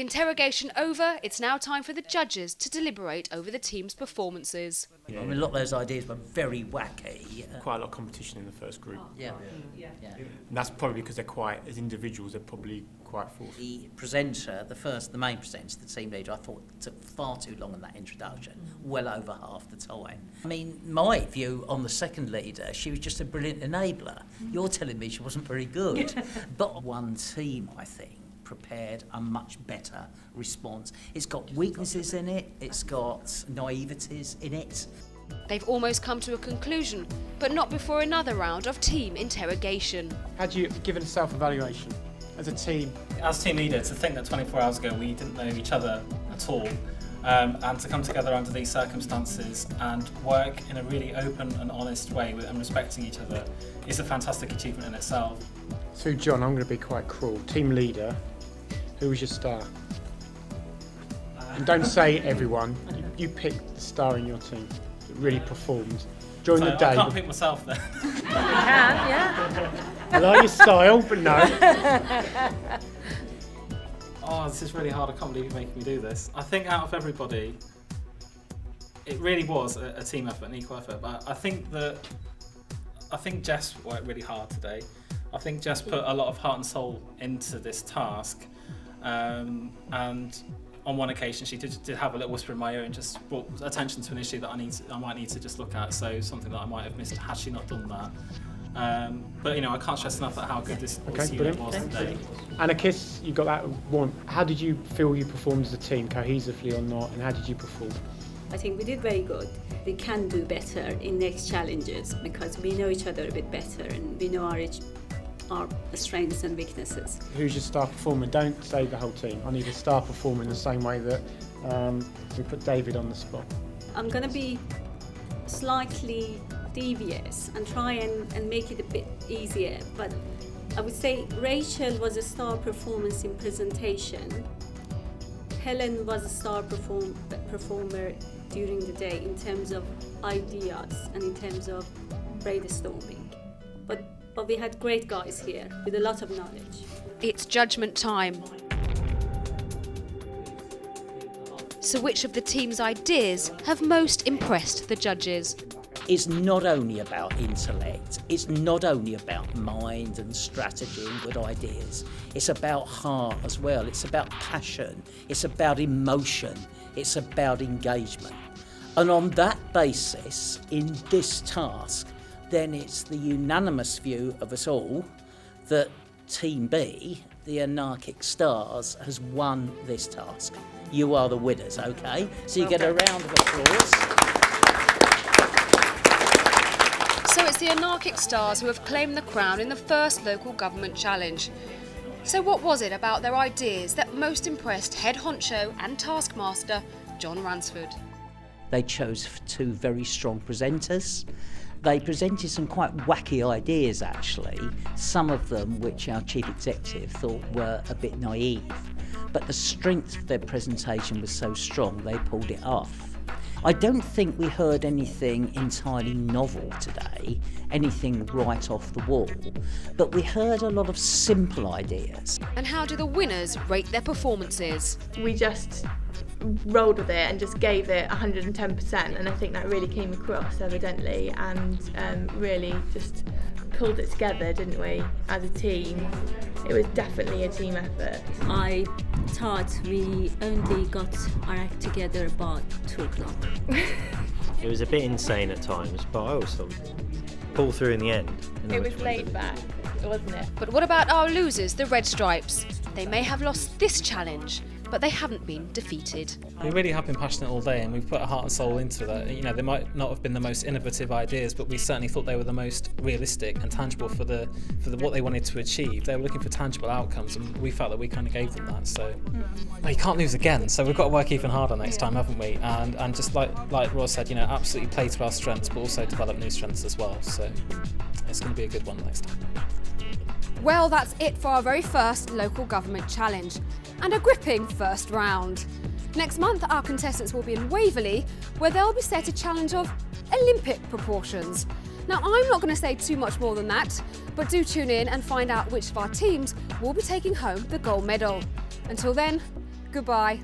The interrogation over, it's now time for the judges to deliberate over the team's performances. I mean, a lot of those ideas were very wacky. Quite a lot of competition in the first group. Yeah. And that's probably because they're quite, as individuals, they're probably quite forceful. The presenter, the main presenter, the team leader, I thought took far too long in that introduction, well over half the time. I mean, my view on the second leader, she was just a brilliant enabler. You're telling me she wasn't very good. But one team, I think, prepared a much better response. It's got weaknesses in it, it's got naiveties in it. They've almost come to a conclusion, but not before another round of team interrogation. Had you given a self-evaluation as a team? As team leader, to think that 24 hours ago we didn't know each other at all, and to come together under these circumstances and work in a really open and honest way and respecting each other is a fantastic achievement in itself. So John, I'm going to be quite cruel. Team leader, who was your star? And don't say everyone, you pick the star in your team that really performed during the day. I can't pick myself then. You can, yeah. I like your style, but no. Oh, this is really hard. I can't believe you're making me do this. I think out of everybody, it really was a team effort, an equal effort. But I think Jess worked really hard today. I think Jess put a lot of heart and soul into this task. And on one occasion, she did have a little whisper in my ear and just brought attention to an issue that I might need to just look at. So something that I might have missed had she not done that. But I can't stress enough that how good this unit was today. Anna Kiss, you got that one. How did you feel you performed as a team, cohesively or not, and how did you perform? I think we did very good. We can do better in next challenges because we know each other a bit better and we know our strengths and weaknesses. Who's your star performer? Don't say the whole team. I need a star performer in the same way that we put David on the spot. I'm going to be slightly devious and try and make it a bit easier, but I would say Rachel was a star performance in presentation. Helen was a star performer during the day in terms of ideas and in terms of brainstorming. But we had great guys here with a lot of knowledge. It's judgment time. So which of the team's ideas have most impressed the judges? It's not only about intellect, it's not only about mind and strategy and good ideas, it's about heart as well, it's about passion, it's about emotion, it's about engagement. And on that basis, in this task, then it's the unanimous view of us all that Team B, the Anarchic Stars, has won this task. You are the winners, okay? So you get a round of applause. So it's the Anarchic Stars who have claimed the crown in the first local government challenge. So what was it about their ideas that most impressed head honcho and taskmaster John Ransford? They chose two very strong presenters. They presented some quite wacky ideas, actually, some of them which our chief executive thought were a bit naive. But the strength of their presentation was so strong, they pulled it off. I don't think we heard anything entirely novel today, anything right off the wall, but we heard a lot of simple ideas. And how do the winners rate their performances? We just rolled with it and just gave it 110%, and I think that really came across evidently, and really just pulled it together, didn't we, as a team. It was definitely a team effort. I thought we only got our act together about 2 o'clock. It was a bit insane at times, but I also pulled through in the end. It was laid back, wasn't it? But what about our losers, the Red Stripes? They may have lost this challenge, but they haven't been defeated. We really have been passionate all day, and we've put our heart and soul into that. They might not have been the most innovative ideas, but we certainly thought they were the most realistic and tangible for what they wanted to achieve. They were looking for tangible outcomes, and we felt that we kind of gave them that. So you can't lose again. So we've got to work even harder next time, haven't we? And just like Ross said, absolutely play to our strengths, but also develop new strengths as well. So it's going to be a good one next time. Well, that's it for our very first local government challenge, and a gripping first round. Next month, our contestants will be in Waverley, where they'll be set a challenge of Olympic proportions. Now, I'm not going to say too much more than that, but do tune in and find out which of our teams will be taking home the gold medal. Until then, Goodbye.